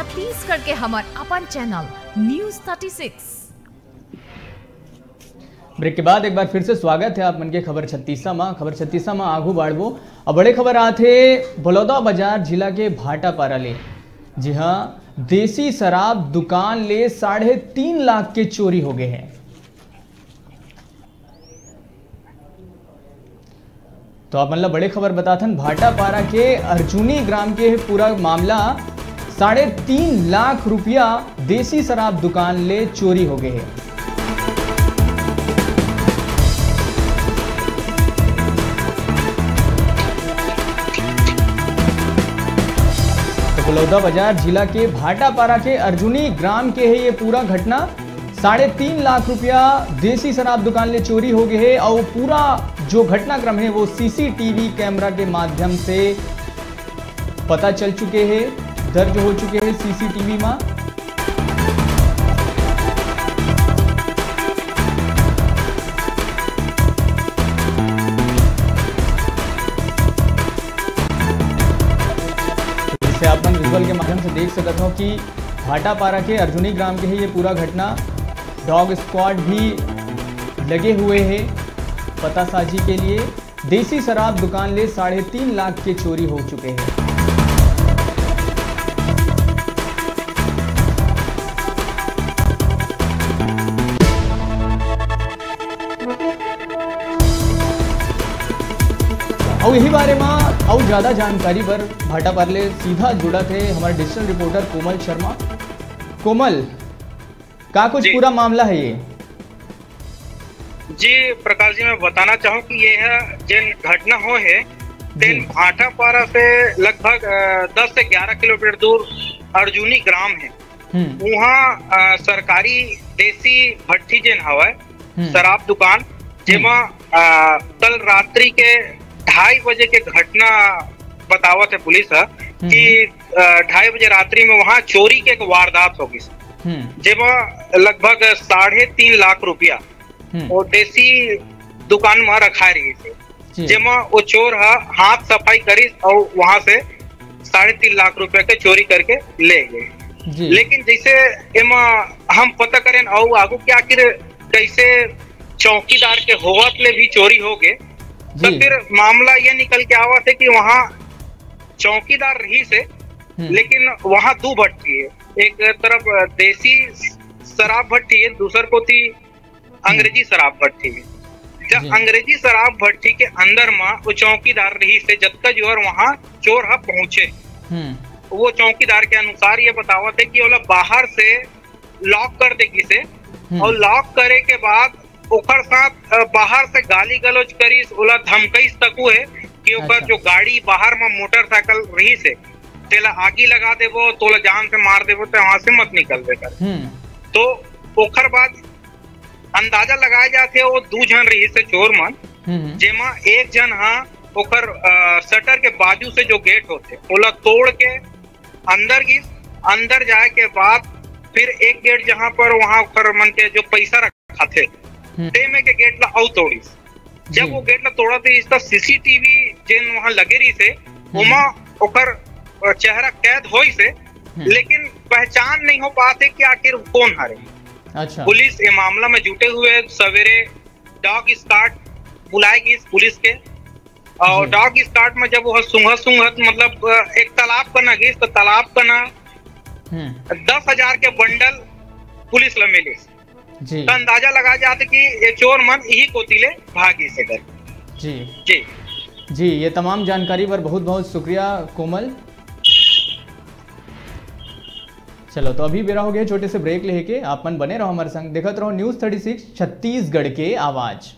छत्तीसगढ़ के हमार अपन channel news 36। Break के बाद एक बार फिर से स्वागत है आप मन के खबर 36 में। खबर 36 में आगू बाढ़बो अब बड़े खबर आते बलौदाबाजार जिला के भाटापारा ले। जी हाँ, देसी शराब दुकान ले 3.5 लाख के चोरी हो गए हैं। तो आप मतलब बड़े खबर बताथन भाटापारा के अर्जुनी ग्राम के पूरा मामला 3.5 लाख रुपया देसी शराब दुकान ले चोरी हो गए हैं। बलौदाबाजार जिला के भाटापारा के अर्जुनी ग्राम के है ये पूरा घटना। 3.5 लाख रुपया देसी शराब दुकान ले चोरी हो गए है और पूरा जो घटनाक्रम है वो सीसीटीवी कैमरा के माध्यम से पता चल चुके हैं, दर्ज हो चुके हैं सीसीटीवी में। आप विजुअल के माध्यम से देख सकते हो कि भाटापारा के अर्जुनी ग्राम के है ये पूरा घटना। डॉग स्क्वाड भी लगे हुए हैं पतासाजी के लिए। देसी शराब दुकान ले 3.5 लाख के चोरी हो चुके हैं। और यही बारे में और ज्यादा जानकारी पर भाटापारा ले सीधा जुड़ा थे हमारे डिजिटल रिपोर्टर कोमल शर्मा। कोमल, का कुछ पूरा मामला है ये? जी प्रकाश जी, मैं बताना चाहूँ कि ये है जिन घटना हो है दिन भाटापारा से लगभग 10 से 11 किलोमीटर दूर अर्जुनी ग्राम है। वहाँ सरकारी देसी भट्टी जिन हवा शराब दुकान जेमा कल रात्रि के 2:30 बजे के घटना बतावत है पुलिस कि 2:30 बजे रात्रि में वहाँ चोरी के एक वारदात होगी जेमा लगभग 3.5 लाख रुपया और देसी दुकान में रखा रही थी। जेमा वो चोर हाथ सफाई करी और वहां से 3.5 लाख रुपया के चोरी करके ले गए। लेकिन जैसे एमा हम पता करें और आगू के आखिर कैसे चौकीदार के होवत ले भी चोरी हो गए, तो फिर मामला ये निकल के आवा थे कि वहाँ चौकीदार रही से लेकिन वहाँ 2 भट्टी है। एक तरफ देसी शराब भट्टी है, दूसर को थी अंग्रेजी शराब भट्टी है। जब अंग्रेजी शराब भट्टी के अंदर में वो चौकीदार रही से जब जो वहाँ चोर पहुंचे, वो चौकीदार के अनुसार ये बतावा थे कि वो बाहर से लॉक कर देगी से और लॉक करे के बाद ओकर साथ बाहर से गाली गलौज करी, ओला धमकई तकू है कि ओकर जो गाड़ी बाहर में मोटरसाइकिल रही से तेला आगी लगा देवो, तोला जान से मार देवो, तो वहां से मत निकल देकर। तो ओकर बाद अंदाजा लगाए जाते वो 2 जन रही से चोर मन, जेमा एक जन ओकर शटर के बाजू से जो गेट होते ओला तोड़ के अंदर गिस। अंदर जाए के बाद फिर एक गेट जहाँ पर वहाँ ओकर मन के जो पैसा रखा थे में के गेट ला औ तोड़ी। जब वो गेट ला तोड़ा थे इसका सीसीटीवी जिन वहाँ लगे रही से उमा ओकर चेहरा कैद होई से, लेकिन पहचान नहीं हो पाते कि आखिर कौन हरे। अच्छा। पुलिस ये मामला में जुटे हुए सवेरे डॉग स्क्वाड बुलाएगी पुलिस के, और डॉग स्क्वाड में जब वो सुंघत मतलब एक तालाब का ना गई तो तालाब का ना 10,000 के बंडल पुलिस ला मिले। तो अंदाजा लगा जाते कि ये चोर मन यही कोतिले भागी से गए। जी जी जी, ये तमाम जानकारी पर बहुत बहुत शुक्रिया कोमल। चलो तो अभी बेरा हो गया छोटे से ब्रेक लेके, आप मन बने रहो हमारे संग, देखते रहो न्यूज 36 छत्तीसगढ़ के आवाज।